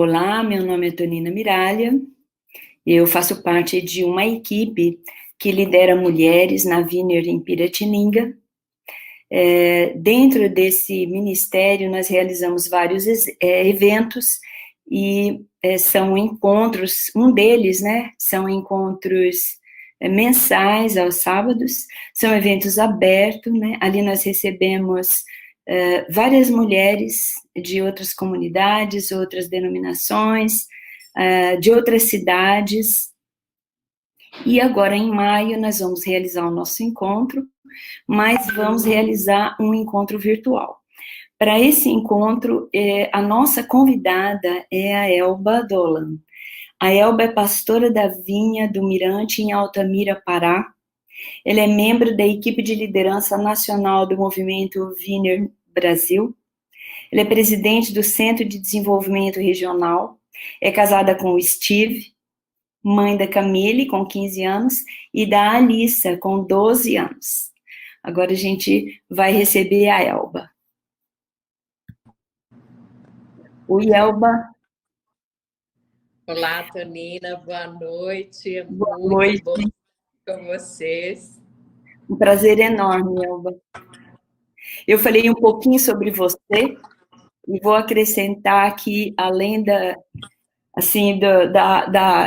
Olá, meu nome é Tonina Miralha, eu faço parte de uma equipe que lidera mulheres na Vineyard em Piratininga. Dentro desse ministério, nós realizamos vários eventos e são encontros, um deles, né, são encontros mensais aos sábados, são eventos abertos, né, ali nós recebemos várias mulheres de outras comunidades, outras denominações, de outras cidades, e agora em maio nós vamos realizar o nosso encontro, mas vamos realizar um encontro virtual. Para esse encontro, a nossa convidada é a Elba Dolan. A Elba é pastora da Vinha do Mirante, em Altamira, Pará. Ela é membro da equipe de liderança nacional do movimento Vineyard Brasil. Ela é presidente do Centro de Desenvolvimento Regional. É casada com o Steve, mãe da Camille, com 15 anos, e da Alissa, com 12 anos. Agora a gente vai receber a Elba. Oi, Elba. Olá, Tonina, boa noite. Boa Muito noite. bom estar com vocês. Um prazer enorme, Elba. Eu falei um pouquinho sobre você e vou acrescentar aqui, além da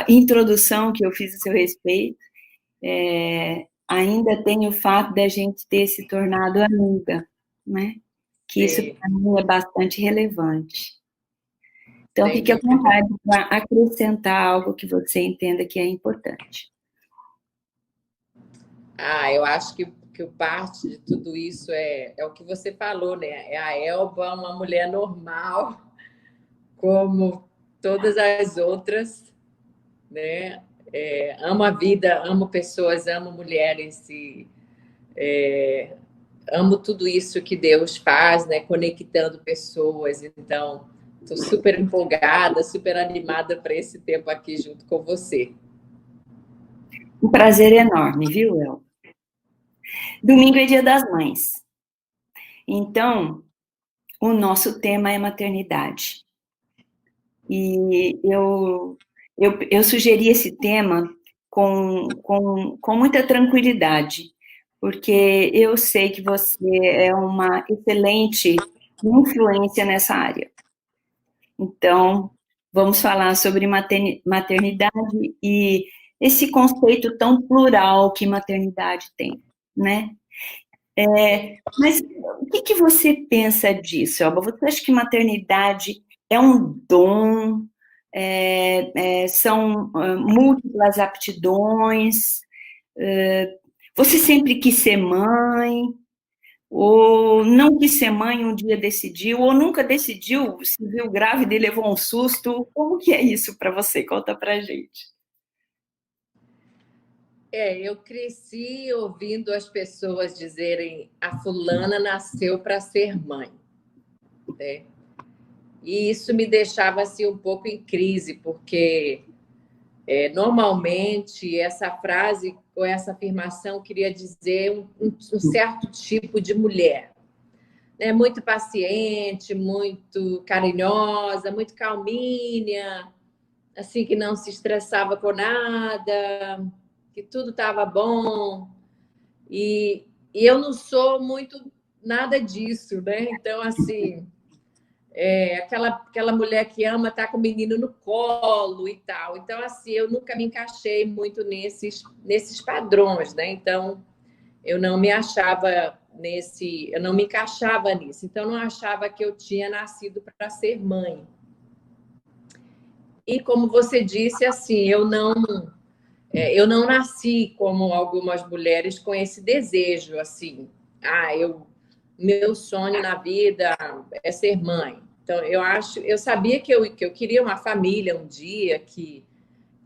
introdução que eu fiz a seu respeito, ainda tem o fato da gente ter se tornado amiga, né? Que isso para mim é bastante relevante. Então, fique à vontade para acrescentar algo que você entenda que é importante. Eu acho que parte de tudo isso é o que você falou, né? É a Elba, uma mulher normal, como todas as outras, né? Amo a vida, amo pessoas, amo mulheres e amo tudo isso que Deus faz, né? Conectando pessoas. Então, estou super empolgada, super animada para esse tempo aqui junto com você. Um prazer enorme, viu, El? Domingo é Dia das Mães. Então, o nosso tema é maternidade. E eu sugeri esse tema com muita tranquilidade, porque eu sei que você é uma excelente influência nessa área. Então, vamos falar sobre maternidade e esse conceito tão plural que maternidade tem, né? Mas o que você pensa disso, Elba? Você acha que maternidade é um dom? São múltiplas aptidões? Você sempre quis ser mãe? Ou não quis ser mãe, um dia decidiu? Ou nunca decidiu, se viu grávida e levou um susto? Como que é isso para você? Conta pra gente. Eu cresci ouvindo as pessoas dizerem a fulana nasceu para ser mãe, né? E isso me deixava assim um pouco em crise, porque normalmente essa frase ou essa afirmação queria dizer um certo tipo de mulher, né? Muito paciente, muito carinhosa, muito calminha, assim que não se estressava com nada, que tudo estava bom. E eu não sou muito nada disso, né? Então, assim, aquela mulher que ama estar com o menino no colo e tal. Então, assim, eu nunca me encaixei muito nesses padrões, né? Então, eu não me achava eu não me encaixava nisso. Então, eu não achava que eu tinha nascido para ser mãe. E como você disse, assim, eu não nasci como algumas mulheres com esse desejo, assim, meu sonho na vida é ser mãe. Então, eu sabia que eu queria uma família um dia, que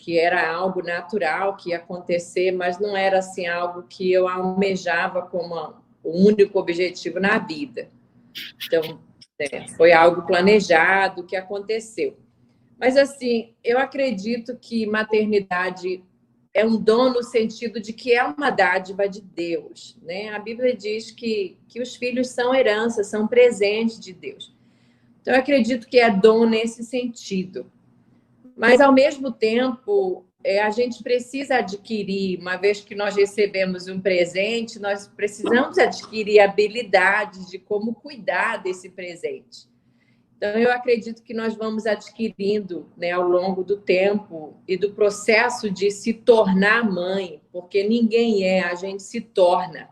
era algo natural que ia acontecer, mas não era assim algo que eu almejava como o único objetivo na vida. Então, foi algo planejado que aconteceu. Mas, assim, eu acredito que maternidade é um dom no sentido de que é uma dádiva de Deus, né? A Bíblia diz que os filhos são herança, são presentes de Deus. Então, eu acredito que é dom nesse sentido. Mas, ao mesmo tempo, a gente precisa adquirir, uma vez que nós recebemos um presente, nós precisamos adquirir habilidades de como cuidar desse presente. Então, eu acredito que nós vamos adquirindo, né, ao longo do tempo e do processo de se tornar mãe, porque ninguém é, a gente se torna.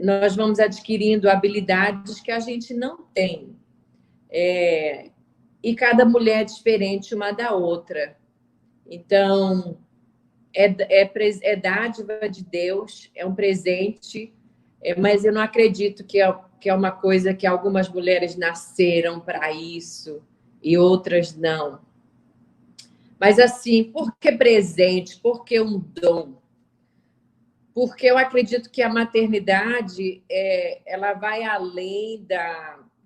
Nós vamos adquirindo habilidades que a gente não tem. E cada mulher é diferente uma da outra. Então, é dádiva de Deus, é um presente, mas eu não acredito que é uma coisa que algumas mulheres nasceram para isso e outras não. Mas, assim, por que presente? Por que um dom? Porque eu acredito que a maternidade ela vai além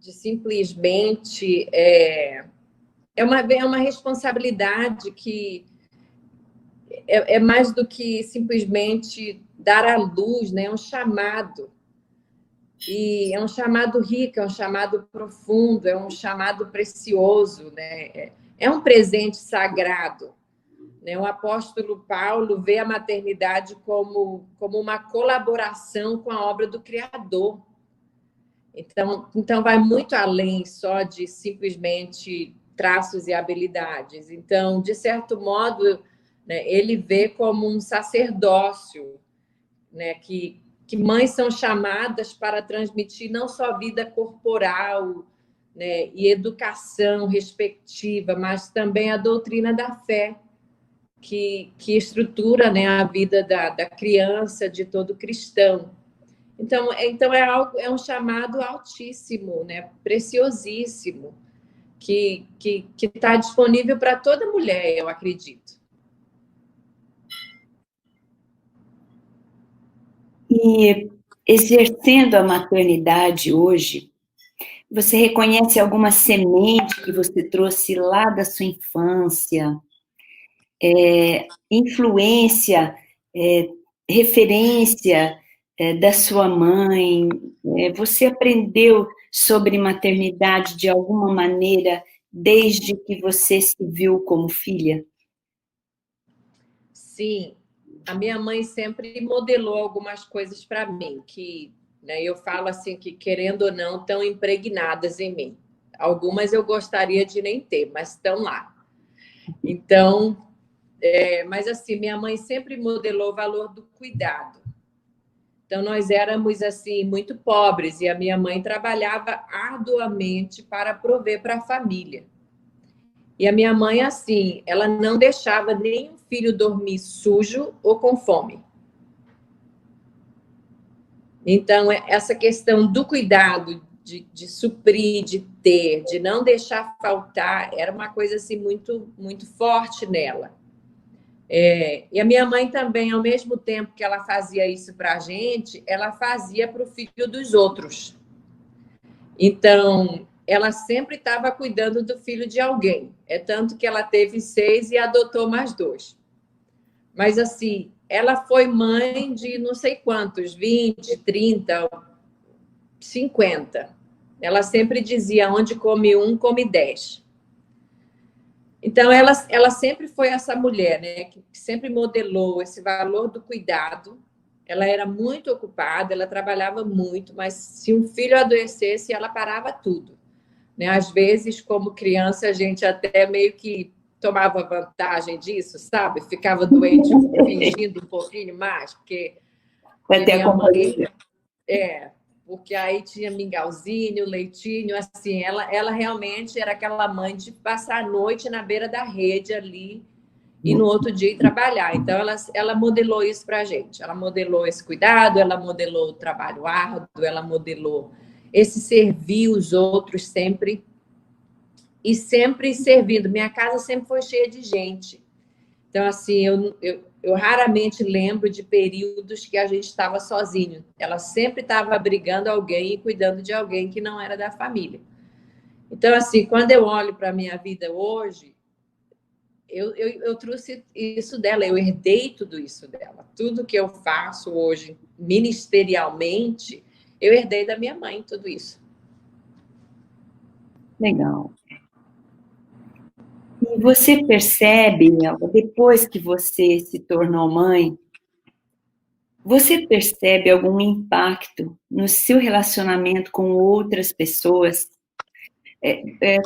de simplesmente... É uma responsabilidade que é mais do que simplesmente dar à luz, né? É um chamado. E é um chamado rico, é um chamado profundo, é um chamado precioso, né? É um presente sagrado. Né? O apóstolo Paulo vê a maternidade como uma colaboração com a obra do Criador. Então vai muito além só de simplesmente traços e habilidades. Então, de certo modo, né, ele vê como um sacerdócio, né, que mães são chamadas para transmitir não só vida corporal, né, e educação respectiva, mas também a doutrina da fé, que estrutura, né, a vida da criança, de todo cristão. Então é um chamado altíssimo, né, preciosíssimo, que está disponível para toda mulher, eu acredito. E exercendo a maternidade hoje, você reconhece alguma semente que você trouxe lá da sua infância, influência, referência da sua mãe? Você aprendeu sobre maternidade de alguma maneira desde que você se viu como filha? Sim, a minha mãe sempre modelou algumas coisas para mim, que, né, eu falo assim, que querendo ou não, estão impregnadas em mim. Algumas eu gostaria de nem ter, mas estão lá. Então, mas assim, minha mãe sempre modelou o valor do cuidado. Então, nós éramos assim muito pobres e a minha mãe trabalhava arduamente para prover para a família. E a minha mãe, assim, ela não deixava nenhum filho dormir sujo ou com fome. Então, essa questão do cuidado, de suprir, de ter, de não deixar faltar, era uma coisa assim muito, muito forte nela. E a minha mãe também, ao mesmo tempo que ela fazia isso para a gente, ela fazia para o filho dos outros. Então, ela sempre estava cuidando do filho de alguém. É tanto que ela teve 6 e adotou mais 2. Mas, assim, ela foi mãe de não sei quantos, 20, 30, 50. Ela sempre dizia, onde come um, come 10. Então, ela sempre foi essa mulher, né, que sempre modelou esse valor do cuidado. Ela era muito ocupada, ela trabalhava muito, mas se um filho adoecesse, ela parava tudo. Né? Às vezes, como criança, a gente até meio que tomava vantagem disso, sabe? Ficava doente fingindo um pouquinho mais, porque minha mãe... porque aí tinha mingauzinho, leitinho, assim, ela realmente era aquela mãe de passar a noite na beira da rede ali e no outro dia ir trabalhar. Então, ela modelou isso para a gente. Ela modelou esse cuidado, ela modelou o trabalho árduo, ela modelou esse servir os outros sempre e sempre servindo. Minha casa sempre foi cheia de gente. Então, assim, eu raramente lembro de períodos que a gente estava sozinho. Ela sempre estava abrigando alguém e cuidando de alguém que não era da família. Então, assim, quando eu olho para a minha vida hoje, eu trouxe isso dela, eu herdei tudo isso dela. Tudo que eu faço hoje, ministerialmente, eu herdei da minha mãe, tudo isso. Legal. E você percebe, Elba, depois que você se tornou mãe, você percebe algum impacto no seu relacionamento com outras pessoas?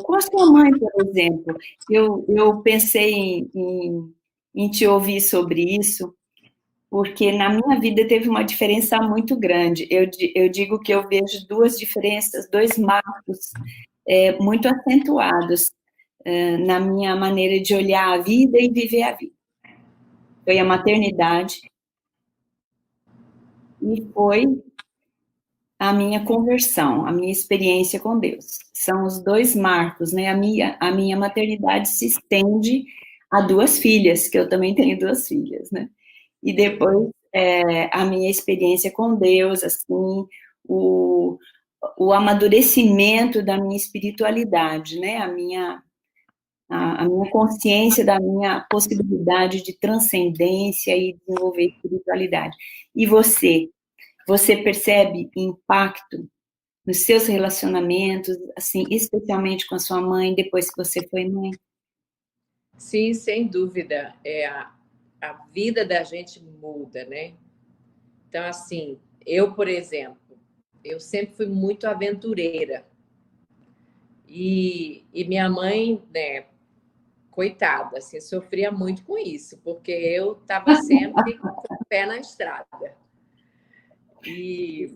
Com a sua mãe, por exemplo, eu pensei em te ouvir sobre isso, porque na minha vida teve uma diferença muito grande. Eu digo que eu vejo duas diferenças, dois marcos muito acentuados na minha maneira de olhar a vida e viver a vida. Foi a maternidade e foi a minha conversão, a minha experiência com Deus. São os dois marcos, né? A minha maternidade se estende a duas filhas, que eu também tenho duas filhas, né? E depois a minha experiência com Deus, assim, o, o amadurecimento da minha espiritualidade, né? A minha consciência da minha possibilidade de transcendência e desenvolver espiritualidade. E você percebe impacto nos seus relacionamentos, assim, especialmente com a sua mãe, depois que você foi mãe? Sim, sem dúvida. A vida da gente muda, né? Então, assim, eu, por exemplo, eu sempre fui muito aventureira. E minha mãe, né, coitada, assim, sofria muito com isso, porque eu estava sempre com o pé na estrada. E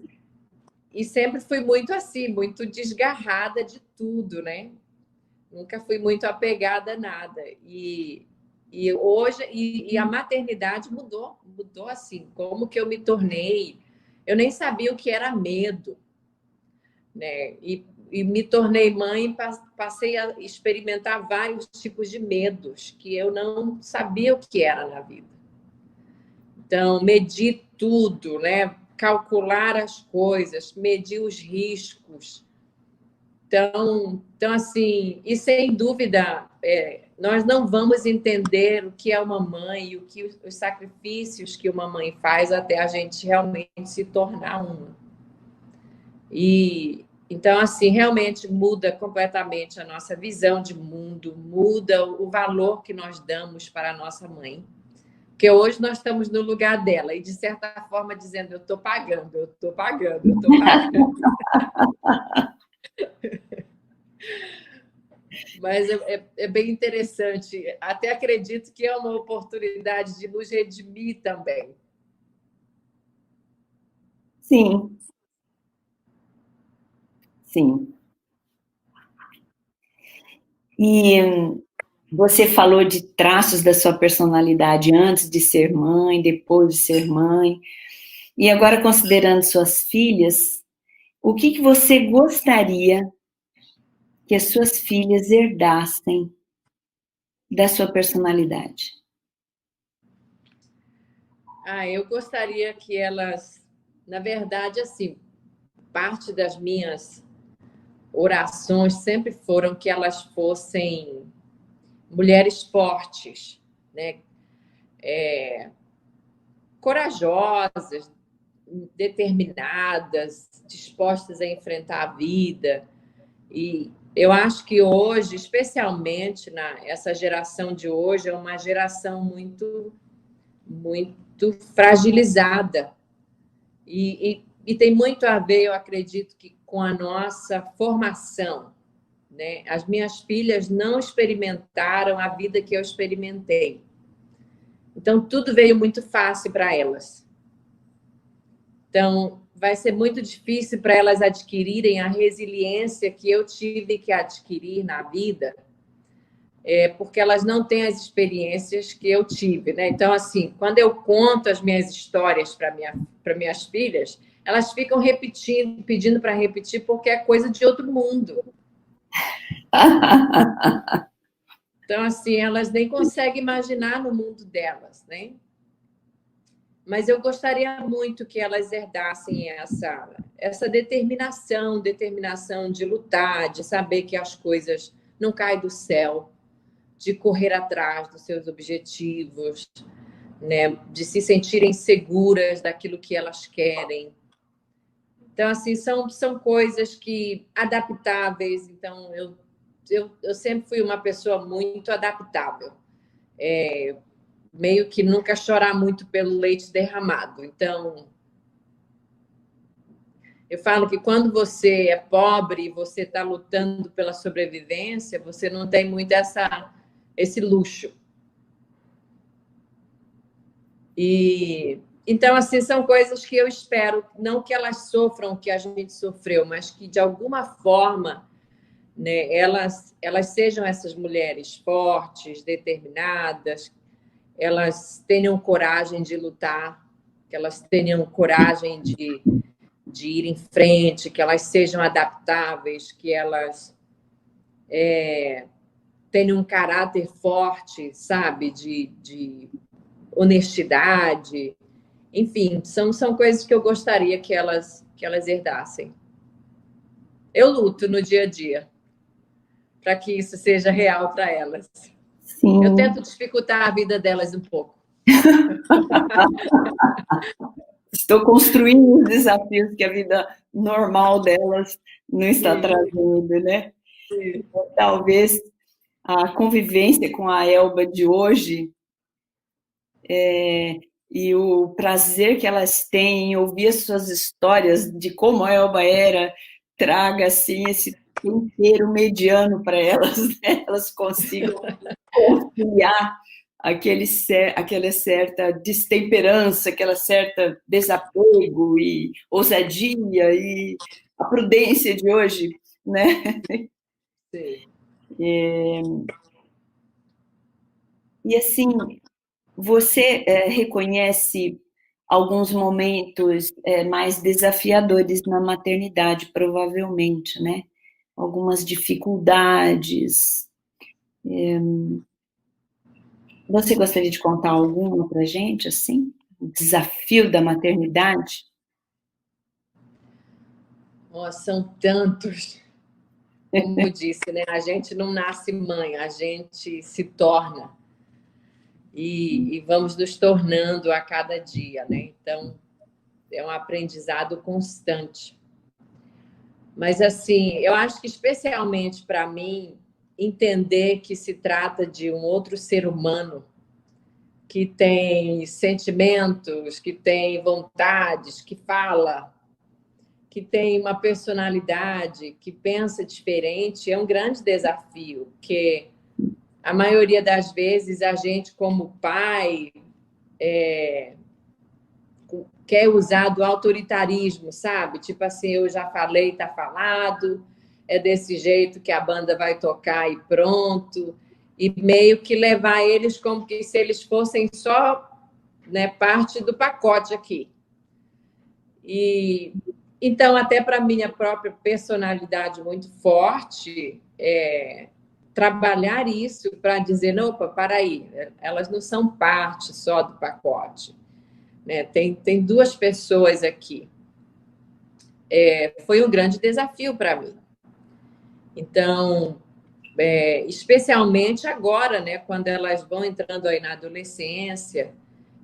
sempre fui muito assim, muito desgarrada de tudo, né? Nunca fui muito apegada a nada. E hoje, e a maternidade mudou assim, como que eu me tornei. Eu nem sabia o que era medo, né? E me tornei mãe, passei a experimentar vários tipos de medos que eu não sabia o que era na vida. Então, medir tudo, né? Calcular as coisas, medir os riscos. Então assim, e sem dúvida, nós não vamos entender o que é uma mãe e os sacrifícios que uma mãe faz até a gente realmente se tornar uma. E então, assim, realmente muda completamente a nossa visão de mundo, muda o valor que nós damos para a nossa mãe. Porque hoje nós estamos no lugar dela e, de certa forma, dizendo: eu estou pagando, eu estou pagando, eu estou pagando. Mas é bem interessante. Até acredito que é uma oportunidade de nos redimir também. Sim, sim. E você falou de traços da sua personalidade antes de ser mãe, depois de ser mãe. E agora, considerando suas filhas, o que você gostaria que as suas filhas herdassem da sua personalidade? Eu gostaria que elas, na verdade, assim, parte das minhas orações sempre foram que elas fossem mulheres fortes, né? Corajosas, determinadas, dispostas a enfrentar a vida. E eu acho que hoje, especialmente essa geração de hoje, é uma geração muito fragilizada. E tem muito a ver, eu acredito, que com a nossa formação, né? As minhas filhas não experimentaram a vida que eu experimentei. Então, tudo veio muito fácil para elas. Então, vai ser muito difícil para elas adquirirem a resiliência que eu tive que adquirir na vida, porque elas não têm as experiências que eu tive, né? Então, assim, quando eu conto as minhas histórias para minhas filhas, elas ficam repetindo, pedindo para repetir, porque é coisa de outro mundo. Então, assim, elas nem conseguem imaginar no mundo delas, né? Mas eu gostaria muito que elas herdassem essa determinação de lutar, de saber que as coisas não caem do céu, de correr atrás dos seus objetivos, né? De se sentirem seguras daquilo que elas querem. Então, assim, são coisas que adaptáveis. Então, eu sempre fui uma pessoa muito adaptável. Meio que nunca chorar muito pelo leite derramado. Então, eu falo que quando você é pobre, você está lutando pela sobrevivência, você não tem muito esse luxo. E então, assim, são coisas que eu espero, não que elas sofram o que a gente sofreu, mas que, de alguma forma, né, elas sejam essas mulheres fortes, determinadas, elas tenham coragem de lutar, que elas tenham coragem de ir em frente, que elas sejam adaptáveis, que elas tenham um caráter forte, sabe, de honestidade. Enfim, são coisas que eu gostaria que elas herdassem. Eu luto no dia a dia para que isso seja real para elas. Sim. Eu tento dificultar a vida delas um pouco. Estou construindo os desafios que a vida normal delas não está trazendo, né? Então, talvez a convivência com a Elba de hoje e o prazer que elas têm em ouvir as suas histórias de como a Elba era, traga, assim, esse tempero mediano para elas, né? Elas consigam conciliar aquela certa destemperança, aquela certa desapego e ousadia e a prudência de hoje, né? Sim. E assim, você reconhece alguns momentos mais desafiadores na maternidade, provavelmente, né? Algumas dificuldades. Você gostaria de contar alguma para a gente, assim? O desafio da maternidade? Nossa, são tantos. Como disse, né? A gente não nasce mãe, a gente se torna. E vamos nos tornando a cada dia, né? Então, é um aprendizado constante. Mas, assim, eu acho que especialmente para mim, entender que se trata de um outro ser humano que tem sentimentos, que tem vontades, que fala, que tem uma personalidade, que pensa diferente, é um grande desafio, porque a maioria das vezes a gente, como pai, quer usar do autoritarismo, sabe? Tipo assim, eu já falei, tá falado, é desse jeito que a banda vai tocar e pronto. E meio que levar eles como que se eles fossem só, né, parte do pacote aqui. E então, até para minha própria personalidade muito forte, trabalhar isso para dizer, não, opa, para aí, elas não são parte só do pacote. Né? Tem duas pessoas aqui. Foi um grande desafio para mim. Então, especialmente agora, né, quando elas vão entrando aí na adolescência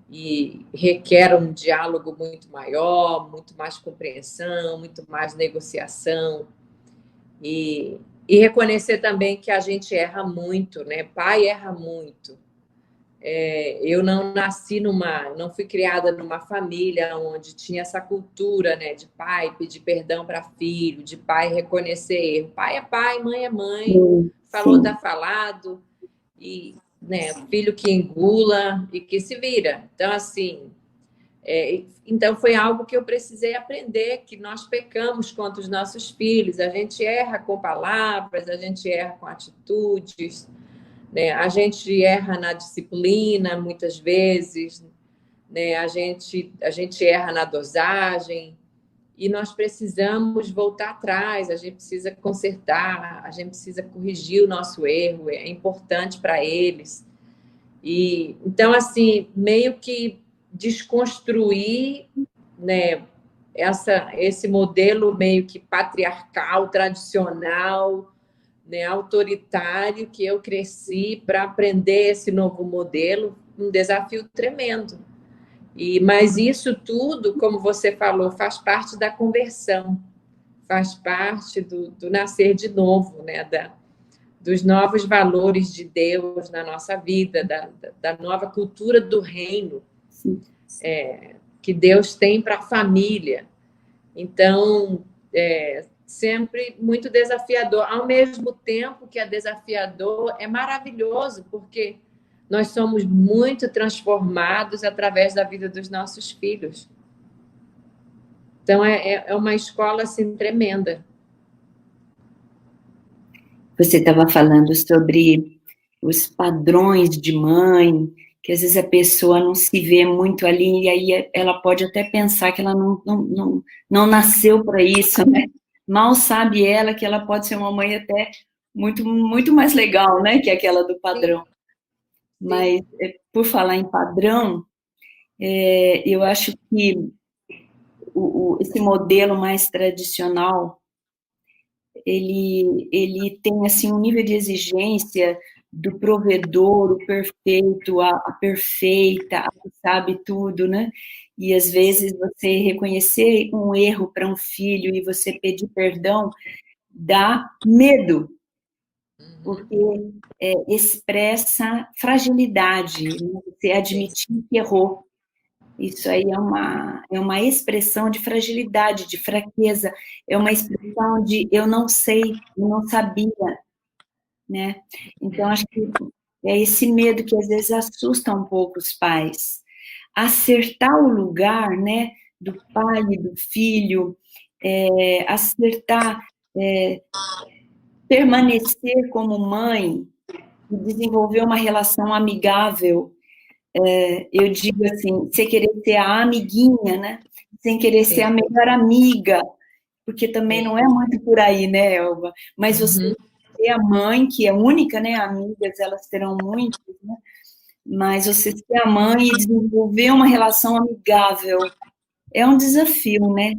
e requer um diálogo muito maior, muito mais compreensão, muito mais negociação. E reconhecer também que a gente erra muito, né? Pai erra muito. Eu não não fui criada numa família onde tinha essa cultura, né, de pai pedir perdão para filho, de pai reconhecer erro. Pai é pai, mãe é mãe, falou, tá falado, e, né, filho que engula e que se vira. Então, assim, então foi algo que eu precisei aprender, que nós pecamos contra os nossos filhos, a gente erra com palavras, a gente erra com atitudes, né? A gente erra na disciplina, muitas vezes, né? A gente erra na dosagem, e nós precisamos voltar atrás, a gente precisa consertar, a gente precisa corrigir o nosso erro, é importante para eles. E então, assim, meio que desconstruir, né, esse modelo meio que patriarcal, tradicional, né, autoritário que eu cresci para aprender esse novo modelo, um desafio tremendo. Mas isso tudo, como você falou, faz parte da conversão, faz parte do nascer de novo, né, dos novos valores de Deus na nossa vida, da nova cultura do reino que Deus tem para a família. Então, sempre muito desafiador. Ao mesmo tempo que é desafiador, é maravilhoso, porque nós somos muito transformados através da vida dos nossos filhos. Então, é uma escola assim, tremenda. Você estava falando sobre os padrões de mãe, que às vezes a pessoa não se vê muito ali, e aí ela pode até pensar que ela não nasceu para isso, né? Mal sabe ela que ela pode ser uma mãe até muito, muito mais legal, né, que aquela do padrão. Sim. Mas, por falar em padrão, eu acho que esse modelo mais tradicional, ele tem, assim, um nível de exigência do provedor, o perfeito, a perfeita, a que sabe tudo, né? E, às vezes, você reconhecer um erro para um filho e você pedir perdão dá medo, porque expressa fragilidade, né? Você admitir que errou. Isso aí é uma expressão de fragilidade, de fraqueza, é uma expressão de eu não sei, eu não sabia, né? Então, acho que é esse medo que às vezes assusta um pouco os pais. Acertar o lugar, né, do pai e do filho, acertar, permanecer como mãe, desenvolver uma relação amigável. Eu digo assim, você querer ser a amiguinha, né? Sem querer ser a melhor amiga, porque também não é muito por aí, né, Elba? Mas você ser a mãe, que é única, né? Amigas, elas terão muitas, né? Mas você ser a mãe e desenvolver uma relação amigável é um desafio, né?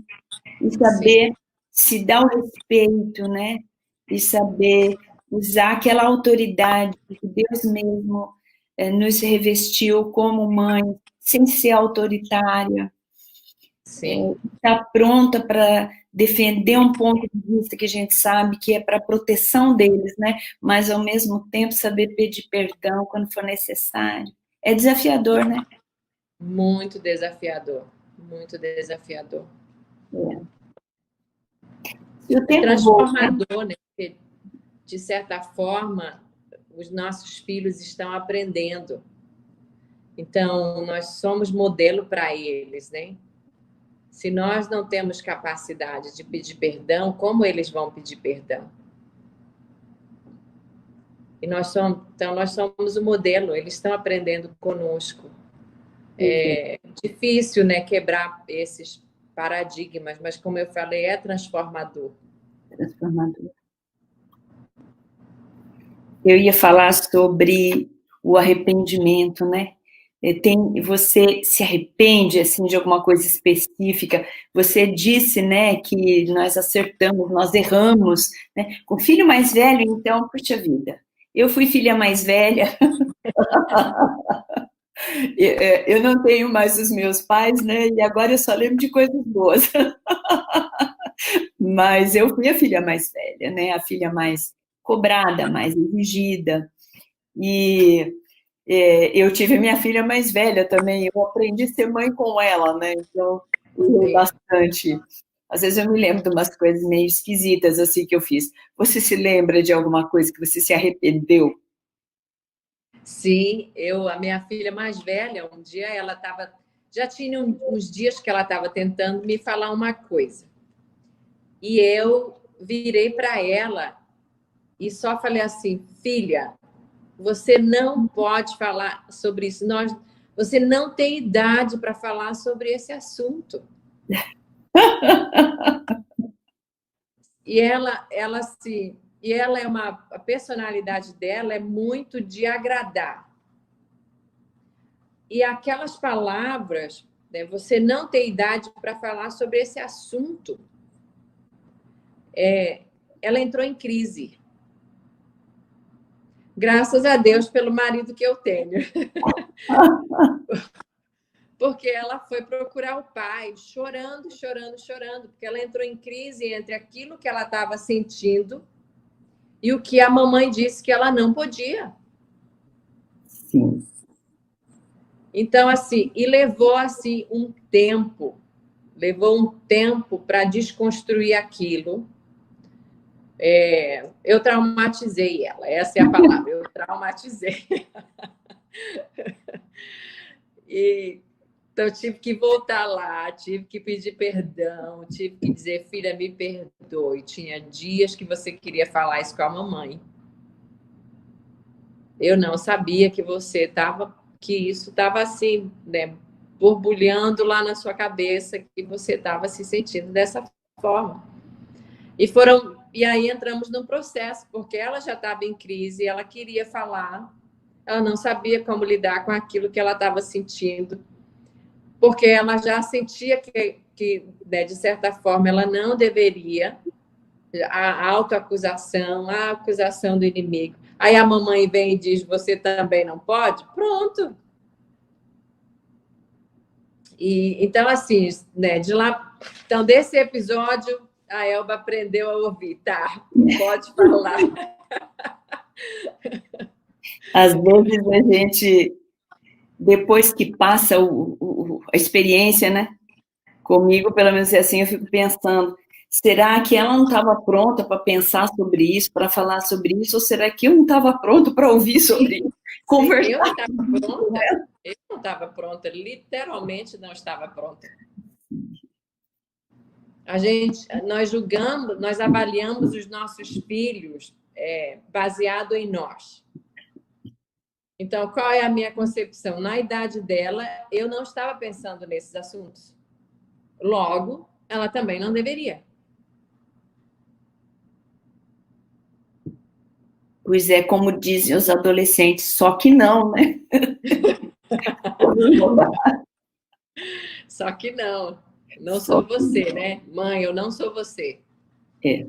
E saber se dar o respeito, né? E saber usar aquela autoridade que Deus mesmo nos revestiu como mãe, sem ser autoritária. Estar pronta para defender um ponto de vista que a gente sabe que é para a proteção deles, né? Mas, ao mesmo tempo, saber pedir perdão quando for necessário. É desafiador, né? Muito desafiador. Muito desafiador. E o tempo transformador, né? Porque, de certa forma, os nossos filhos estão aprendendo. Então, nós somos modelo para eles, né? Se nós não temos capacidade de pedir perdão, como eles vão pedir perdão? E então, nós somos o modelo, eles estão aprendendo conosco. É difícil, né, quebrar esses paradigmas, mas, como eu falei, é transformador. Transformador. Eu ia falar sobre o arrependimento, né? Você se arrepende, assim, de alguma coisa específica? Você disse, né, que nós acertamos, nós erramos, né? Com o filho mais velho, então, puxa vida. Eu fui filha mais velha. Eu não tenho mais os meus pais, né? E agora eu só lembro de coisas boas. Mas eu fui a filha mais velha, né? A filha mais cobrada, mais exigida. E eu tive minha filha mais velha também. Eu aprendi a ser mãe com ela, né? Então, eu bastante. Às vezes eu me lembro de umas coisas meio esquisitas assim que eu fiz. Você se lembra de alguma coisa que você se arrependeu? Sim, a minha filha mais velha, um dia ela estava, já tinha uns dias que ela estava tentando me falar uma coisa. E eu virei para ela e só falei assim: filha, você não pode falar sobre isso. Você não tem idade para falar sobre esse assunto. E ela é a personalidade dela é muito de agradar. E aquelas palavras, né, você não tem idade para falar sobre esse assunto. Ela entrou em crise. Graças a Deus pelo marido que eu tenho. Porque ela foi procurar o pai, chorando, chorando, chorando, porque ela entrou em crise entre aquilo que ela estava sentindo e o que a mamãe disse que ela não podia. Sim. Então, assim, e levou assim um tempo para desconstruir aquilo. Eu traumatizei ela, essa é a palavra, eu traumatizei. Então, eu tive que voltar lá, tive que pedir perdão, tive que dizer, filha, me perdoe. Tinha dias que você queria falar isso com a mamãe. Eu não sabia que que isso estava assim, né, borbulhando lá na sua cabeça, que você estava se sentindo dessa forma. E aí entramos num processo, porque ela já estava em crise, ela queria falar, ela não sabia como lidar com aquilo que ela estava sentindo, porque ela já sentia que né, de certa forma, ela não deveria, a autoacusação, a acusação do inimigo. Aí a mamãe vem e diz, você também não pode? Pronto. Então, assim, né, de lá... Então, desse episódio, a Elba aprendeu a ouvir. Tá, pode falar. Às vezes a gente, depois que passa a experiência, né? Comigo, pelo menos é assim, eu fico pensando, será que ela não estava pronta para pensar sobre isso, para falar sobre isso, ou será que eu não estava pronto para ouvir sobre isso? Conversar. Eu não estava pronta, eu não estava pronta, literalmente não estava pronta. Nós julgamos, nós avaliamos os nossos filhos baseado em nós. Então, qual é a minha concepção? Na idade dela, eu não estava pensando nesses assuntos. Logo, ela também não deveria. Pois é, como dizem os adolescentes, só que não, né? Só que não sou você, né? Mãe, eu não sou você. É.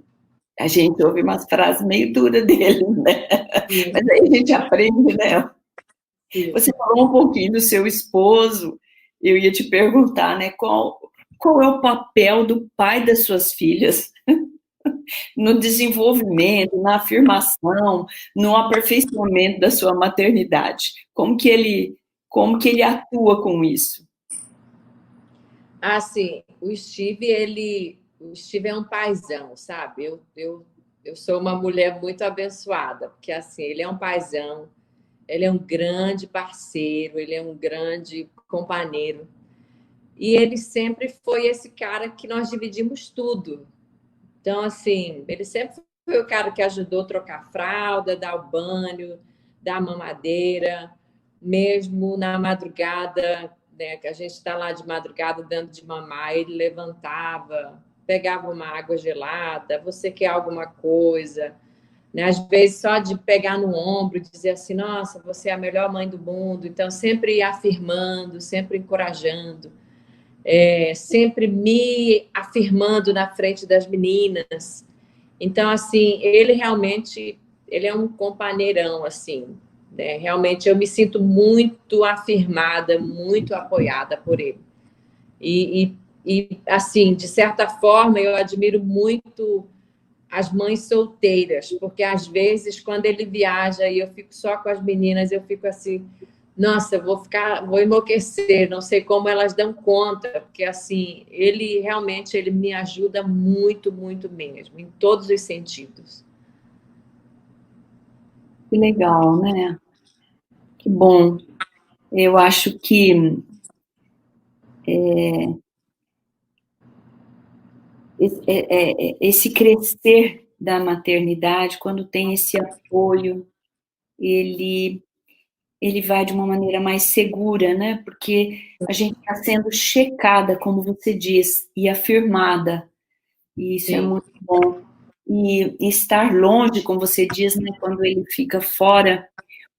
A gente ouve umas frases meio duras dele, né? Sim. Mas aí a gente aprende, né? Sim. Você falou um pouquinho do seu esposo, eu ia te perguntar, né? Qual é o papel do pai das suas filhas no desenvolvimento, na afirmação, no aperfeiçoamento da sua maternidade? Como que ele atua com isso? Assim, o Steve é um paizão, sabe? Eu sou uma mulher muito abençoada, porque assim, ele é um paizão, ele é um grande parceiro, ele é um grande companheiro. E ele sempre foi esse cara que nós dividimos tudo. Então, assim, ele sempre foi o cara que ajudou a trocar fralda, dar o banho, dar a mamadeira, mesmo na madrugada, né, que a gente está lá de madrugada dando de mamar, ele levantava, pegava uma água gelada, você quer alguma coisa, né? Às vezes só de pegar no ombro, dizer assim, nossa, você é a melhor mãe do mundo, então sempre afirmando, sempre encorajando, sempre me afirmando na frente das meninas. Então, assim, ele é um companheirão, assim, né? Realmente eu me sinto muito afirmada, muito apoiada por ele. Assim, de certa forma, eu admiro muito as mães solteiras, porque às vezes, quando ele viaja e eu fico só com as meninas, eu fico assim, nossa, vou enlouquecer, não sei como elas dão conta, porque assim, ele realmente ele me ajuda muito, muito mesmo, em todos os sentidos. Que legal, né? Que bom. Eu acho que esse crescer da maternidade, quando tem esse apoio, ele vai de uma maneira mais segura, né? Porque a gente está sendo checada, como você diz, e afirmada. E isso é muito bom. E estar longe, como você diz, né? Quando ele fica fora,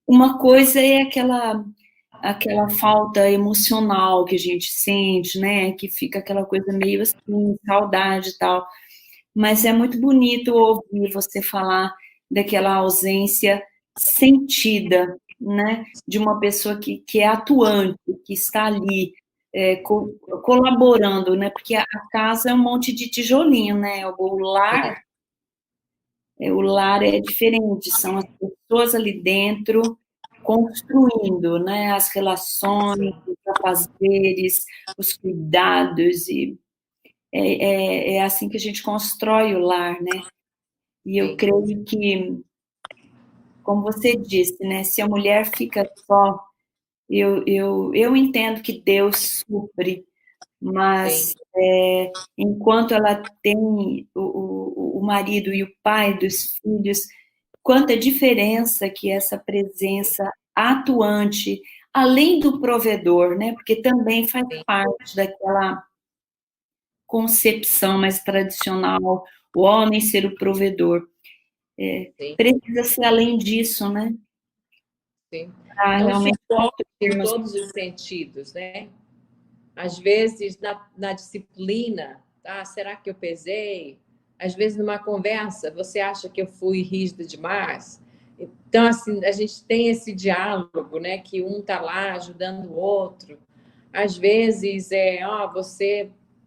uma coisa é aquela falta emocional que a gente sente, né? Que fica aquela coisa meio assim, saudade e tal. Mas é muito bonito ouvir você falar daquela ausência sentida, né? De uma pessoa que é atuante, que está ali, colaborando, né? Porque a casa é um monte de tijolinho, né? O lar o lar é diferente, são as pessoas ali dentro construindo, né, as relações, os afazeres, os cuidados, e é assim que a gente constrói o lar, né? E eu creio que, como você disse, né, se a mulher fica só, eu entendo que Deus supre, mas enquanto ela tem o marido e o pai dos filhos, quanta diferença que essa presença atuante, além do provedor, né? Porque também faz parte daquela concepção mais tradicional, o homem ser o provedor. Precisa ser além disso, né? Sim. É um Realmente suporte em todos os sentidos, né? Às vezes, na disciplina, será que eu pesei? Às vezes, numa conversa, você acha que eu fui rígida demais? Então, assim, a gente tem esse diálogo, né? Que um está lá ajudando o outro. Às vezes,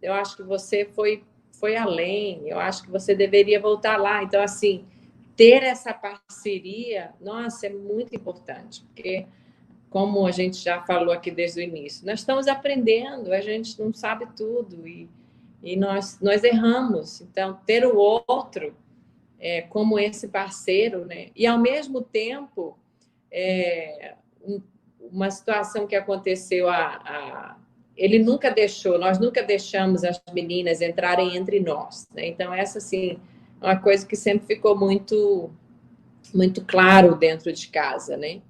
eu acho que você foi além, eu acho que você deveria voltar lá. Então, assim, ter essa parceria, nossa, é muito importante, porque como a gente já falou aqui desde o início, nós estamos aprendendo, a gente não sabe tudo e nós erramos. Então, ter o outro como esse parceiro, né? E, ao mesmo tempo, uma situação que aconteceu, ele nunca deixou, nós nunca deixamos as meninas entrarem entre nós, né? Então, essa, assim, é uma coisa que sempre ficou muito, muito claro dentro de casa, né?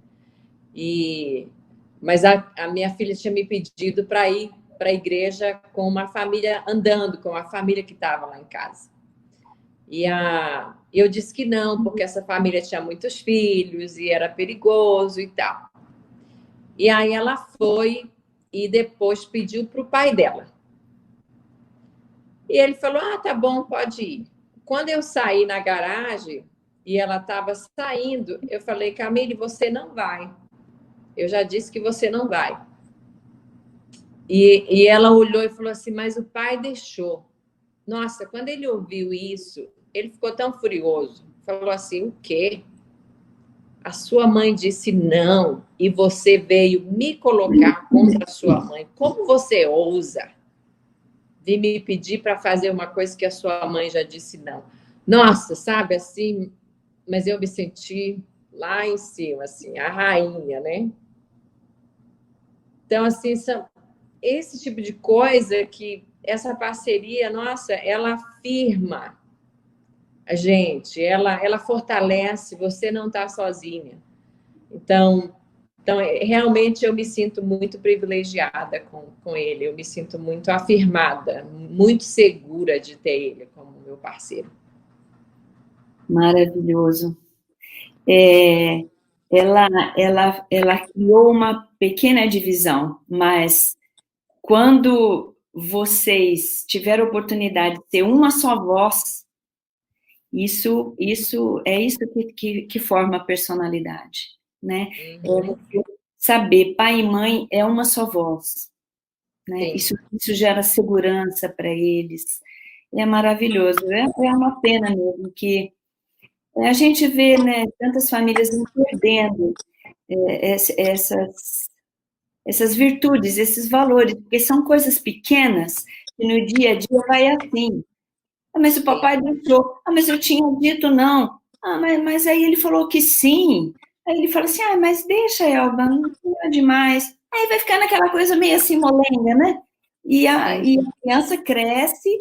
Mas a minha filha tinha me pedido para ir para a igreja com uma família, andando com a família que estava lá em casa. Eu disse que não, porque essa família tinha muitos filhos e era perigoso e tal. E aí ela foi e depois pediu para o pai dela. E ele falou, tá bom, pode ir. Quando eu saí na garagem e ela estava saindo, eu falei, Camille, você não vai. Eu já disse que você não vai. E ela olhou e falou assim, mas o pai deixou. Nossa, quando ele ouviu isso, ele ficou tão furioso. Falou assim, o quê? A sua mãe disse não e você veio me colocar contra a sua mãe. Como você ousa vir me pedir para fazer uma coisa que a sua mãe já disse não? Nossa, sabe assim, mas eu me senti lá em cima, assim, a rainha, né? Então, assim, esse tipo de coisa que essa parceria, nossa, ela afirma a gente, ela fortalece, você não está sozinha. Então, realmente eu me sinto muito privilegiada com ele, eu me sinto muito afirmada, muito segura de ter ele como meu parceiro. Maravilhoso. Ela criou uma pequena divisão, mas quando vocês tiveram a oportunidade de ter uma só voz, isso é isso que forma a personalidade, né? É saber, pai e mãe é uma só voz, né? Isso gera segurança para eles. É maravilhoso. É uma pena mesmo que a gente vê, né, tantas famílias perdendo essas virtudes, esses valores, porque são coisas pequenas que no dia a dia vai assim. Mas o papai deixou. Mas eu tinha dito não. Mas aí ele falou que sim. Aí ele fala assim, mas deixa, Elba, não é demais. Aí vai ficar naquela coisa meio assim, molenga, né? E a criança cresce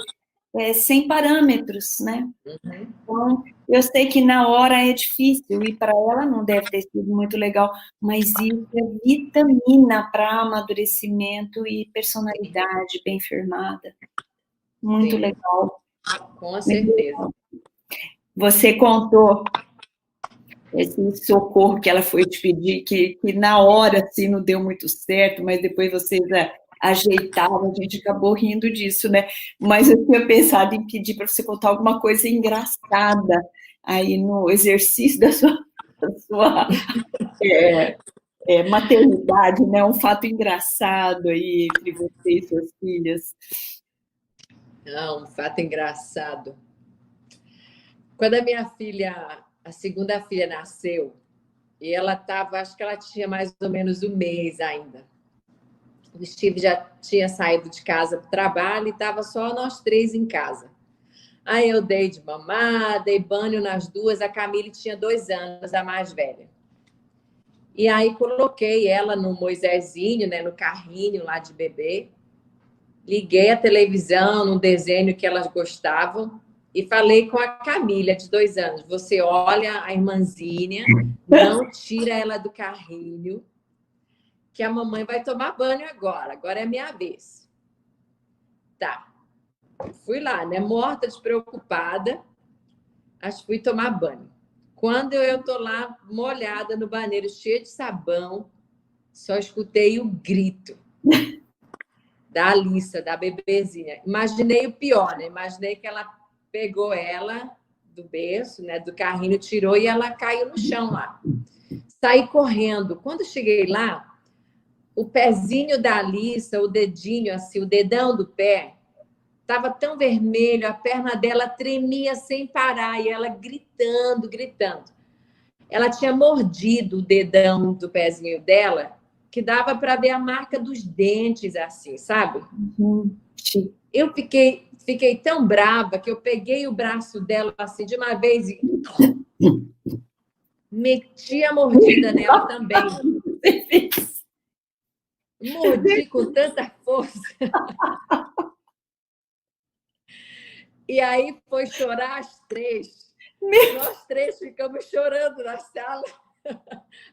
sem parâmetros, né? Então, eu sei que na hora é difícil, e para ela não deve ter sido muito legal, mas isso é vitamina para amadurecimento e personalidade bem firmada. Muito legal. Com certeza. Você contou esse socorro que ela foi te pedir, que na hora, assim, não deu muito certo, mas depois vocês ajeitaram, a gente acabou rindo disso, né? Mas eu tinha pensado em pedir para você contar alguma coisa engraçada aí no exercício da sua maternidade, né? Um fato engraçado aí entre você e suas filhas. Um fato engraçado. Quando a minha filha, a segunda filha nasceu, e ela estava, acho que ela tinha mais ou menos um mês ainda. O Steve já tinha saído de casa para o trabalho e estava só nós três em casa. Aí eu dei de mamar, dei banho nas duas. A Camille tinha 2 anos, a mais velha. E aí coloquei ela no Moisésinho, né, no carrinho lá de bebê. Liguei a televisão, num desenho que elas gostavam. E falei com a Camila, de 2 anos. Você olha a irmãzinha, não tira ela do carrinho, que a mamãe vai tomar banho agora. Agora é minha vez. Tá. Fui lá, né? Morta, despreocupada. Acho que fui tomar banho. Quando eu tô lá, molhada no banheiro, cheia de sabão, só escutei o grito da Alissa, da bebezinha. Imaginei o pior, né? Imaginei que ela pegou ela do berço, né? Do carrinho, tirou e ela caiu no chão lá. Saí correndo. Quando cheguei lá, o pezinho da Alissa, o dedinho, assim, o dedão do pé, estava tão vermelho, a perna dela tremia sem parar, e ela gritando, gritando. Ela tinha mordido o dedão do pezinho dela, que dava para ver a marca dos dentes, assim, sabe? Eu fiquei tão brava que eu peguei o braço dela, assim, de uma vez e meti a mordida nela também. Mordi com tanta força. E aí foi chorar as três. Nós três ficamos chorando na sala.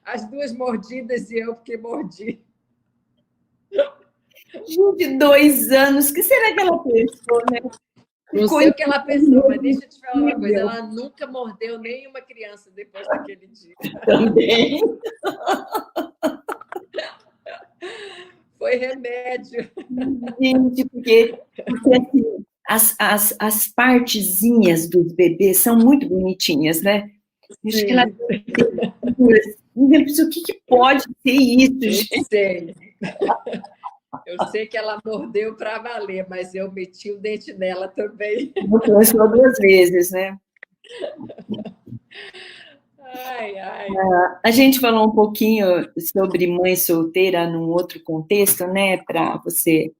As duas mordidas e eu porque mordi. De 2 anos, o que será que ela pensou, né? Não sei o que ela pensou, mas deixa eu te falar uma coisa. Ela nunca mordeu nenhuma criança depois daquele dia. Também. Foi remédio. Gente, porque assim, as partezinhas dos bebês são muito bonitinhas, né? Acho que ela o que pode ser isso, gente? Sei. Eu sei que ela mordeu para valer, mas eu meti o dente nela também. Só 2 vezes, né? Ai, ai. A gente falou um pouquinho sobre mãe solteira num outro contexto, né? Para você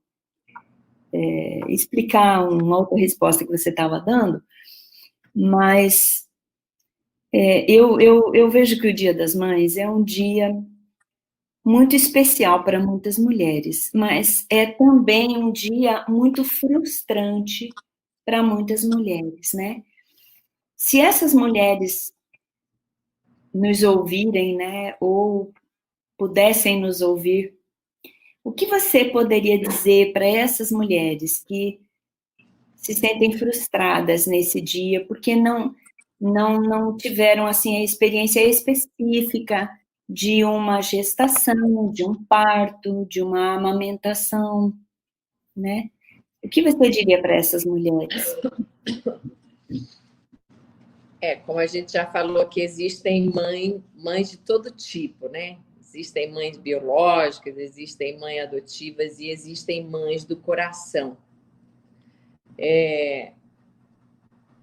explicar uma outra resposta que você estava dando, mas eu vejo que o Dia das Mães é um dia muito especial para muitas mulheres, mas é também um dia muito frustrante para muitas mulheres, né? Se essas mulheres nos ouvirem, né, ou pudessem nos ouvir, o que você poderia dizer para essas mulheres que se sentem frustradas nesse dia porque não tiveram assim a experiência específica de uma gestação, de um parto, de uma amamentação, né? O que você diria para essas mulheres? Como a gente já falou que existem mães de todo tipo, né? Existem mães biológicas, existem mães adotivas e existem mães do coração.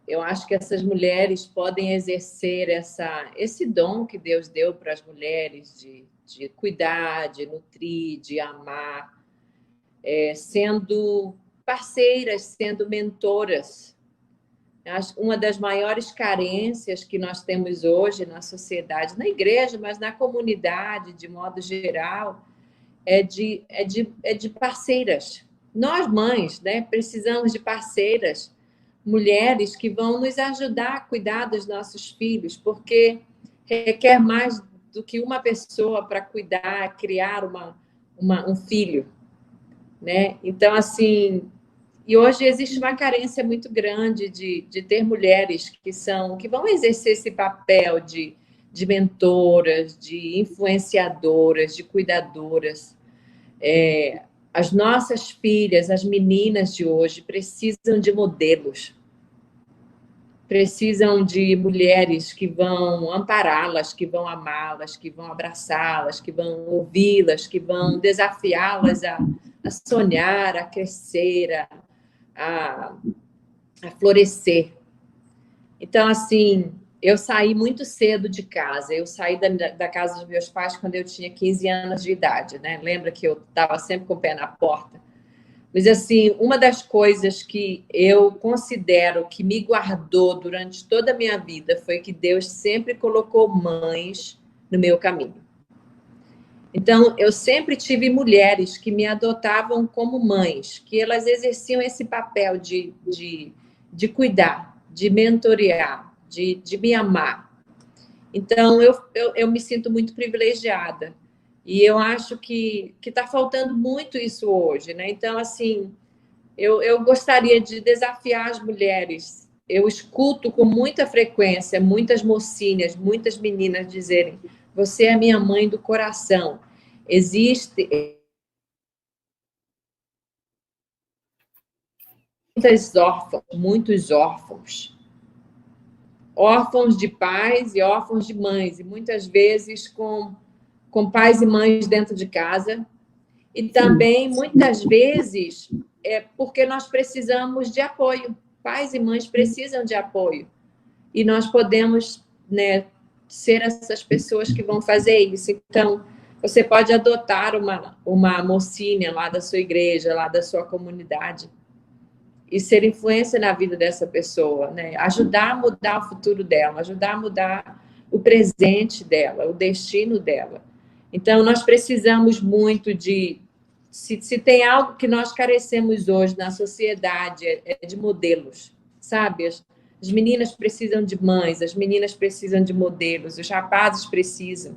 Eu acho que essas mulheres podem exercer esse dom que Deus deu para as mulheres de cuidar, de nutrir, de amar, sendo parceiras, sendo mentoras. Uma das maiores carências que nós temos hoje na sociedade, na igreja, mas na comunidade, de modo geral, é de parceiras. Nós, mães, né, precisamos de parceiras, mulheres que vão nos ajudar a cuidar dos nossos filhos, porque requer mais do que uma pessoa para cuidar, criar um filho, né? Então, assim, e hoje existe uma carência muito grande de ter mulheres que vão exercer esse papel de mentoras, de influenciadoras, de cuidadoras. As nossas filhas, as meninas de hoje, precisam de modelos, precisam de mulheres que vão ampará-las, que vão amá-las, que vão abraçá-las, que vão ouvi-las, que vão desafiá-las a sonhar, a crescer, a florescer. Então, assim, eu saí muito cedo de casa. Eu saí da casa dos meus pais quando eu tinha 15 anos de idade, né? Lembra que eu estava sempre com o pé na porta? Mas, assim, uma das coisas que eu considero que me guardou durante toda a minha vida foi que Deus sempre colocou mães no meu caminho. Então, eu sempre tive mulheres que me adotavam como mães, que elas exerciam esse papel de cuidar, de mentorear, de me amar. Então, eu me sinto muito privilegiada. E eu acho que está faltando muito isso hoje, né? Então, assim, eu gostaria de desafiar as mulheres. Eu escuto com muita frequência muitas mocinhas, muitas meninas dizerem: você é minha mãe do coração. Existe muitos órfãos. Órfãos de pais e órfãos de mães, e muitas vezes com pais e mães dentro de casa. E também, muitas vezes, é porque nós precisamos de apoio. Pais e mães precisam de apoio. E nós podemos, né, ser essas pessoas que vão fazer isso. Então, você pode adotar uma mocinha lá da sua igreja, lá da sua comunidade, e ser influência na vida dessa pessoa, né? Ajudar a mudar o futuro dela, ajudar a mudar o presente dela, o destino dela. Então, nós precisamos muito de... Se tem algo que nós carecemos hoje na sociedade, é de modelos, sabe? As meninas precisam de mães, as meninas precisam de modelos, os rapazes precisam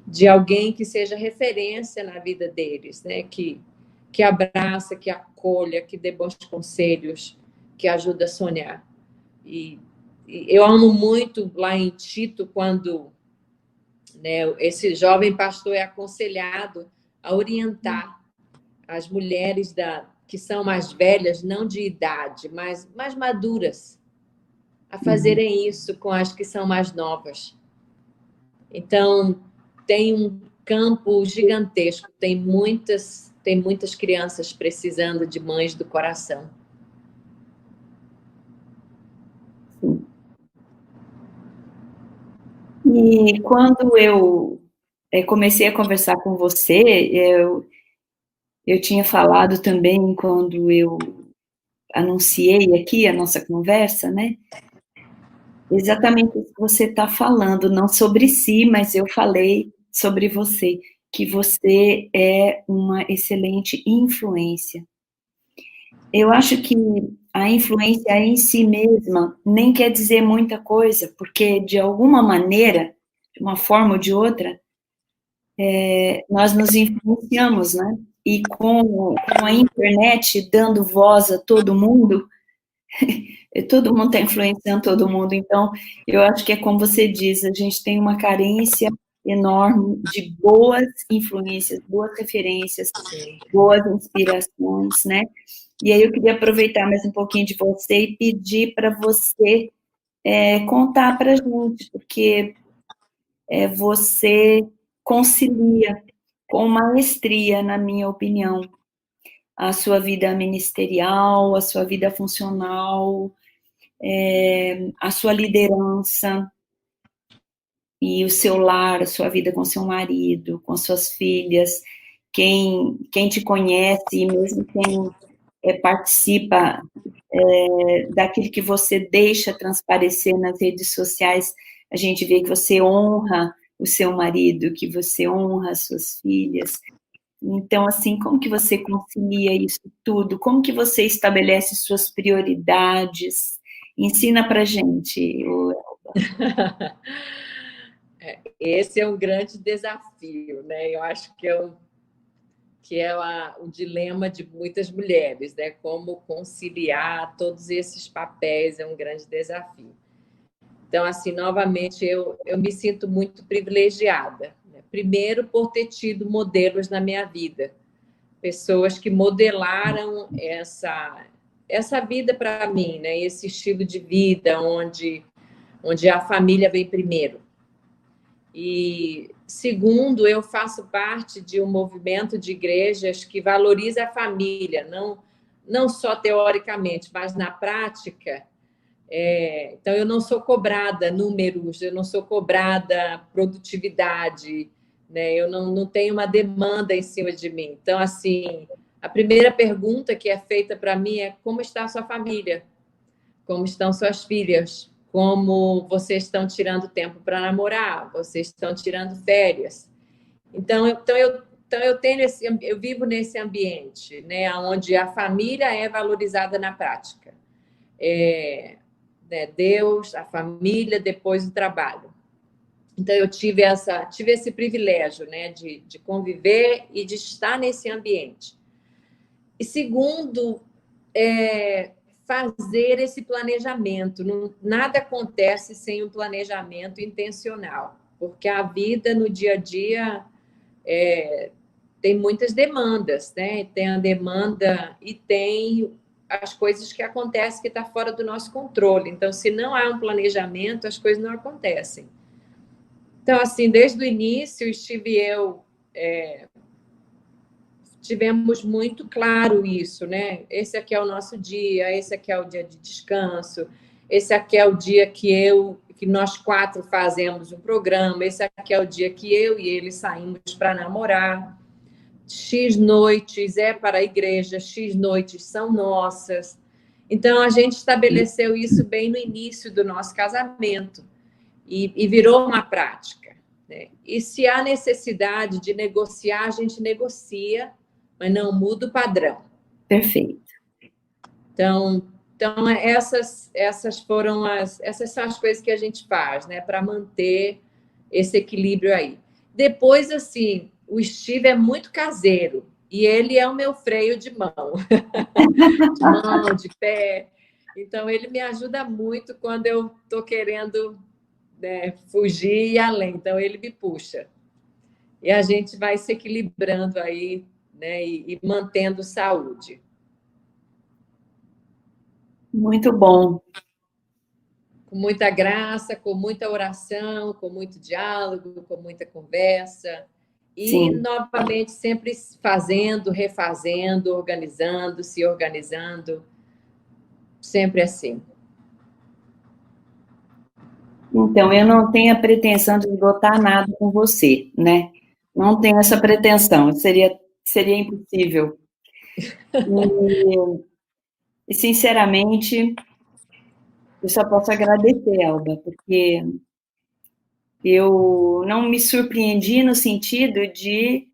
de alguém que seja referência na vida deles, né? Que abraça, que acolha, que dê bons conselhos, que ajuda a sonhar. E eu amo muito lá em Tito, quando, né, esse jovem pastor é aconselhado a orientar as mulheres que são mais velhas, não de idade, mas mais maduras, a fazerem isso com as que são mais novas. Então, tem um campo gigantesco, tem muitas crianças precisando de mães do coração. Sim. E quando eu comecei a conversar com você, eu tinha falado também, quando eu anunciei aqui a nossa conversa, né? Exatamente isso que você está falando, não sobre si, mas eu falei sobre você, que você é uma excelente influência. Eu acho que a influência em si mesma nem quer dizer muita coisa, porque de alguma maneira, de uma forma ou de outra, nós nos influenciamos, né? E com a internet dando voz a todo mundo está influenciando todo mundo. Então, eu acho que é como você diz, a gente tem uma carência enorme de boas influências, boas referências, boas inspirações, né? E aí eu queria aproveitar mais um pouquinho de você e pedir para você contar para a gente, porque você concilia com maestria, na minha opinião, a sua vida ministerial, a sua vida funcional, a sua liderança e o seu lar, a sua vida com seu marido, com suas filhas, quem te conhece e mesmo quem participa daquilo que você deixa transparecer nas redes sociais, a gente vê que você honra o seu marido, que você honra as suas filhas. Então, assim, como que você concilia isso tudo? Como que você estabelece suas prioridades? Ensina pra gente. Esse é um grande desafio, né? Eu acho que o dilema de muitas mulheres, né? Como conciliar todos esses papéis é um grande desafio. Então, assim, novamente, eu me sinto muito privilegiada, né? Primeiro, por ter tido modelos na minha vida, pessoas que modelaram essa vida para mim, né? Esse estilo de vida onde a família vem primeiro. E, segundo, eu faço parte de um movimento de igrejas que valoriza a família, não só teoricamente, mas na prática, Então, eu não sou cobrada números, eu não sou cobrada produtividade, né? Eu não tenho uma demanda em cima de mim. Então, assim, a primeira pergunta que é feita para mim é: como está a sua família? Como estão suas filhas? Como vocês estão tirando tempo para namorar? Vocês estão tirando férias? Então eu tenho eu vivo nesse ambiente, né, onde a família é valorizada na prática. Né, Deus, a família, depois o trabalho. Então eu tive esse privilégio, né, de conviver e de estar nesse ambiente. E segundo, fazer esse planejamento. Nada acontece sem um planejamento intencional, porque a vida no dia a dia tem muitas demandas, né? Tem a demanda e tem as coisas que acontecem que está fora do nosso controle. Então, se não há um planejamento, as coisas não acontecem. Então, assim, desde o início, Steve e eu tivemos muito claro isso, né? Esse aqui é o nosso dia, esse aqui é o dia de descanso, esse aqui é o dia que nós 4 fazemos um programa, esse aqui é o dia que eu e ele saímos para namorar. X noites é para a igreja, X noites são nossas. Então, a gente estabeleceu isso bem no início do nosso casamento e virou uma prática, né? E se há necessidade de negociar, a gente negocia, mas não muda o padrão. Perfeito. Então essas são as coisas que a gente faz, né, para manter esse equilíbrio aí. Depois, assim, o Steve é muito caseiro e ele é o meu freio de mão, de mão, de pé. Então, ele me ajuda muito quando eu estou querendo, né, fugir e ir além. Então, ele me puxa. E a gente vai se equilibrando aí, né, e mantendo saúde. Muito bom. Com muita graça, com muita oração, com muito diálogo, com muita conversa. E, Sim. novamente, sempre fazendo, refazendo, organizando, se organizando. Sempre assim. Então, eu não tenho a pretensão de esgotar nada com você, né? Não tenho essa pretensão, seria impossível. E, sinceramente, eu só posso agradecer, Alba, porque eu não me surpreendi no sentido de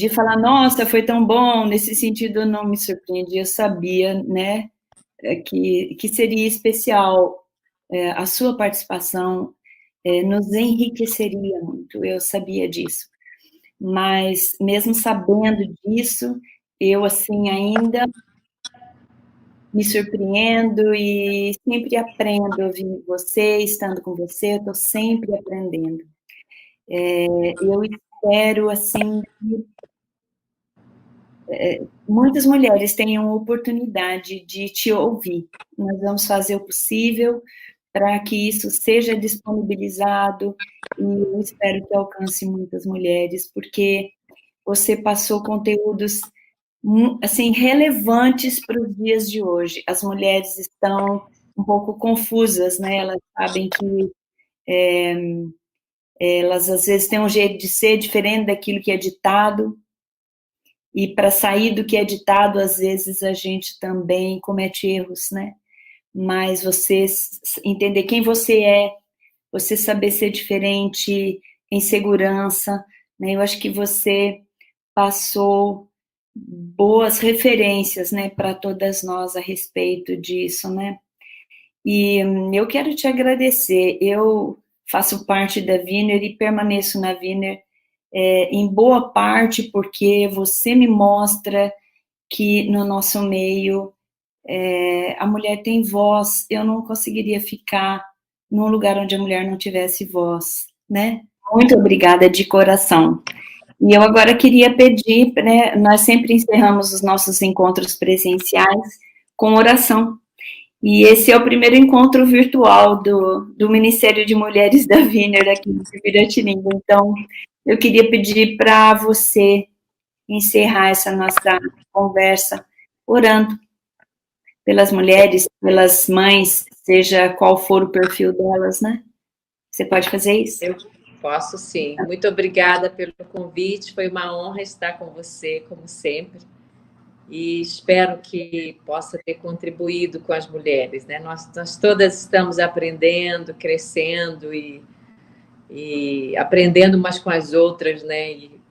falar, nossa, foi tão bom, nesse sentido eu não me surpreendi, eu sabia, né, que seria especial, a sua participação nos enriqueceria muito, eu sabia disso. Mas, mesmo sabendo disso, eu, assim, ainda me surpreendo e sempre aprendo ouvindo você, estando com você, eu estou sempre aprendendo. Eu espero, assim, que muitas mulheres tenham oportunidade de te ouvir. Nós vamos fazer o possível para que isso seja disponibilizado e eu espero que alcance muitas mulheres, porque você passou conteúdos assim relevantes para os dias de hoje. As mulheres estão um pouco confusas, né? Elas sabem que elas às vezes têm um jeito de ser diferente daquilo que é ditado, e para sair do que é ditado, às vezes a gente também comete erros, né? Mas você entender quem você é, você saber ser diferente em segurança, né? Eu acho que você passou boas referências, né, para todas nós a respeito disso, né? E eu quero te agradecer. Eu faço parte da Wiener e permaneço na Wiener em boa parte porque você me mostra que no nosso meio a mulher tem voz. Eu não conseguiria ficar num lugar onde a mulher não tivesse voz, né? Muito obrigada de coração. E eu agora queria pedir, né, nós sempre encerramos os nossos encontros presenciais com oração. E esse é o primeiro encontro virtual do Ministério de Mulheres da Wiener aqui em Piratininga. Então, eu queria pedir para você encerrar essa nossa conversa orando pelas mulheres, pelas mães seja qual for o perfil delas, né? Você pode fazer isso? Eu posso sim. Muito obrigada pelo convite, foi uma honra estar com você, como sempre. E espero que possa ter contribuído com as mulheres, né? Nós todas estamos aprendendo, crescendo e aprendendo umas com as outras, né? E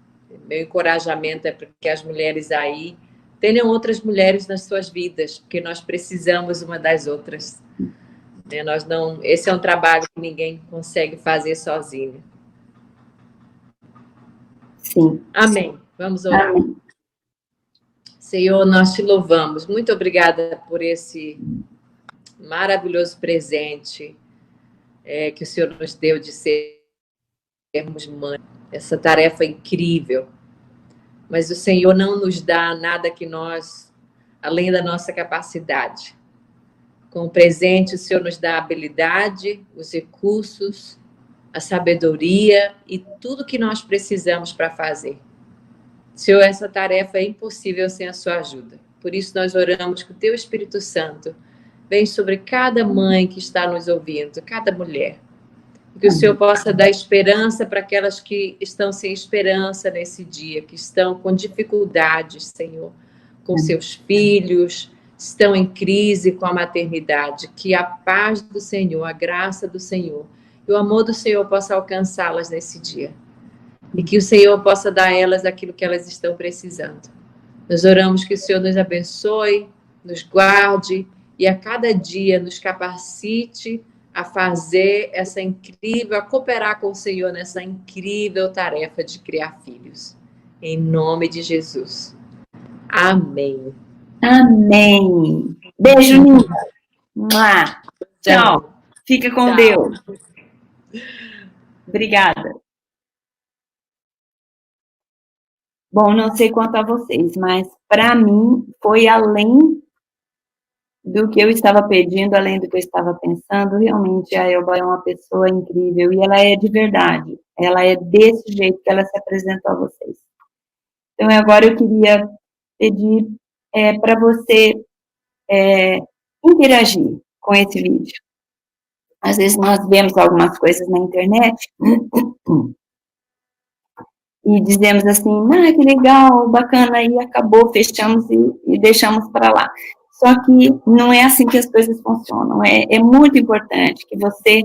meu encorajamento é para que as mulheres aí tenham outras mulheres nas suas vidas, porque nós precisamos uma das outras. Né? Esse é um trabalho que ninguém consegue fazer sozinho. Sim. Amém. Vamos orar. Amém. Senhor, nós te louvamos. Muito obrigada por esse maravilhoso presente que o Senhor nos deu de sermos mãe. Essa tarefa incrível. Mas o Senhor não nos dá nada que nós, além da nossa capacidade. Com o presente, o Senhor nos dá a habilidade, os recursos, a sabedoria e tudo que nós precisamos para fazer. Senhor, essa tarefa é impossível sem a sua ajuda. Por isso nós oramos que o teu Espírito Santo vem sobre cada mãe que está nos ouvindo, cada mulher. Que o Senhor possa dar esperança para aquelas que estão sem esperança nesse dia, que estão com dificuldades, Senhor, com seus filhos, estão em crise com a maternidade. Que a paz do Senhor, a graça do Senhor e o amor do Senhor possa alcançá-las nesse dia. E que o Senhor possa dar a elas aquilo que elas estão precisando. Nós oramos que o Senhor nos abençoe, nos guarde e a cada dia nos capacite a fazer essa incrível, a cooperar com o Senhor nessa incrível tarefa de criar filhos. Em nome de Jesus. Amém. Amém. Beijo, Nina. Tchau. Fica com Deus. Obrigada. Bom, não sei quanto a vocês, mas para mim foi além do que eu estava pedindo, além do que eu estava pensando. Realmente a Elba é uma pessoa incrível e ela é de verdade. Ela é desse jeito que ela se apresentou a vocês. Então agora eu queria pedir para você interagir com esse vídeo. Às vezes nós vemos algumas coisas na internet e dizemos assim, que legal, bacana, e acabou, fechamos e deixamos para lá. Só que não é assim que as coisas funcionam. É muito importante que você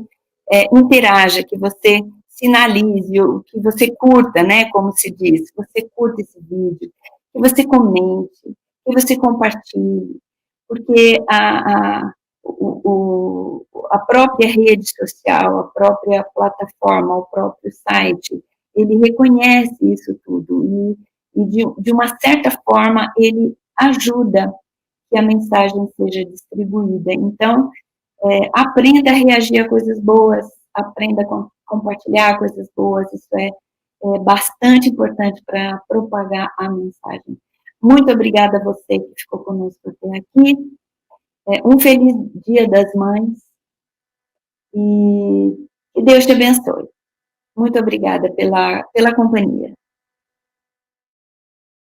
interaja, que você sinalize, que você curta, né, como se diz, que você curta esse vídeo, que você comente, que você compartilhe, porque a própria rede social, a própria plataforma, o próprio site, ele reconhece isso tudo e de uma certa forma ele ajuda que a mensagem seja distribuída. Então, aprenda a reagir a coisas boas, aprenda a compartilhar coisas boas, isso é bastante importante para propagar a mensagem. Muito obrigada a você que ficou conosco até aqui. Um feliz Dia das Mães e que Deus te abençoe. Muito obrigada pela companhia.